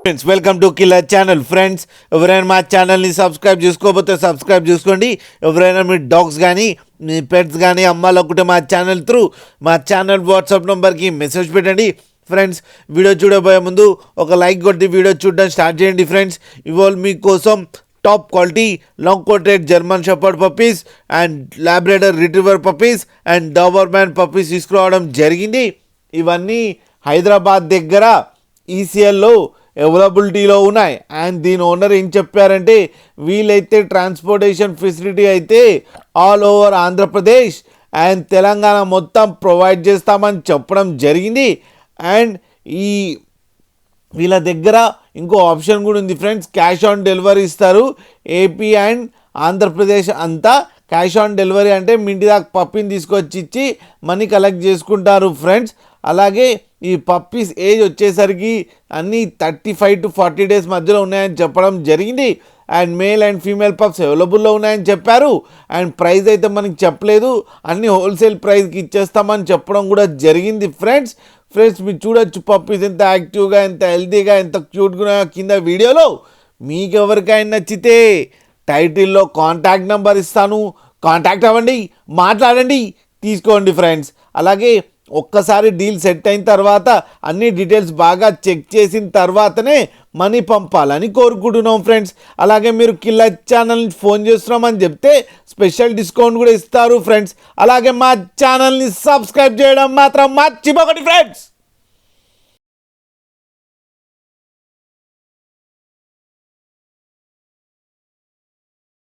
Friends welcome to killer channel. Friends ఎవరైనా మా ఛానల్ని సబ్స్క్రైబ్ చేసుకోకపోతే సబ్స్క్రైబ్ చేసుకోండి. ఎవరైనా మీ డాగ్స్ కానీ మీ పెట్స్ కానీ అమ్మాలనుకుంటే మా ఛానల్ త్రూ మా ఛానల్ వాట్సాప్ నెంబర్కి మెసేజ్ పెట్టండి. ఫ్రెండ్స్ వీడియో చూడబోయే ముందు ఒక లైక్ కొట్టి వీడియో చూడడం స్టార్ట్ చేయండి. ఫ్రెండ్స్ ఇవాళ మీకోసం top quality long coated German shepherd puppies and Labrador retriever puppies and Doberman puppies తీసుకురావడం జరిగింది. ఇవన్నీ హైదరాబాద్ దగ్గర ఈసీఎల్లో అవైలబిలిటీలో ఉన్నాయి. అండ్ దీని ఓనర్ ఏం చెప్పారంటే వీలైతే ట్రాన్స్పోర్టేషన్ ఫెసిలిటీ అయితే all over Andhra Pradesh and Telangana మొత్తం ప్రొవైడ్ చేస్తామని చెప్పడం జరిగింది. అండ్ ఈ వీళ్ళ దగ్గర ఇంకో ఆప్షన్ కూడా ఉంది ఫ్రెండ్స్, క్యాష్ ఆన్ డెలివరీ ఇస్తారు. ఏపీ అండ్ ఆంధ్రప్రదేశ్ అంతా క్యాష్ ఆన్ డెలివరీ అంటే మీ ఇంటి దాకా పప్పీని తీసుకొచ్చి ఇచ్చి మనీ కలెక్ట్ చేసుకుంటారు ఫ్రెండ్స్. అలాగే ఈ పప్పీస్ ఏజ్ వచ్చేసరికి అన్నీ 35 to 40 days మధ్యలో ఉన్నాయని చెప్పడం జరిగింది. And male and female pups అవైలబుల్లో ఉన్నాయని చెప్పారు. అండ్ ప్రైస్ అయితే మనకి చెప్పలేదు, అన్ని హోల్సేల్ ప్రైస్కి ఇచ్చేస్తామని చెప్పడం కూడా జరిగింది ఫ్రెండ్స్. మీరు చూడొచ్చు పప్పీస్ ఎంత యాక్టివ్గా, ఎంత హెల్తీగా, ఎంత క్యూట్గా కింద వీడియోలో. మీకు ఎవరికైనా నచ్చితే టైటిల్లో కాంటాక్ట్ నెంబర్ ఇస్తాను, కాంటాక్ట్ అవ్వండి, మాట్లాడండి, తీసుకోండి ఫ్రెండ్స్. అలాగే ఒక్కసారి డీల్ సెట్ అయిన తర్వాత అన్ని డీటెయిల్స్ బాగా చెక్ చేసిన తర్వాతనే మనీ పంపాలని కోరుకుంటున్నాం ఫ్రెండ్స్. అలాగే మీరు కిల్లర్ ఛానల్ని ఫోన్ చేస్తున్నామని చెప్తే స్పెషల్ డిస్కౌంట్ కూడా ఇస్తారు ఫ్రెండ్స్. అలాగే మా ఛానల్ని సబ్స్క్రైబ్ చేయడం మాత్రం మర్చిపోకండి ఫ్రెండ్స్.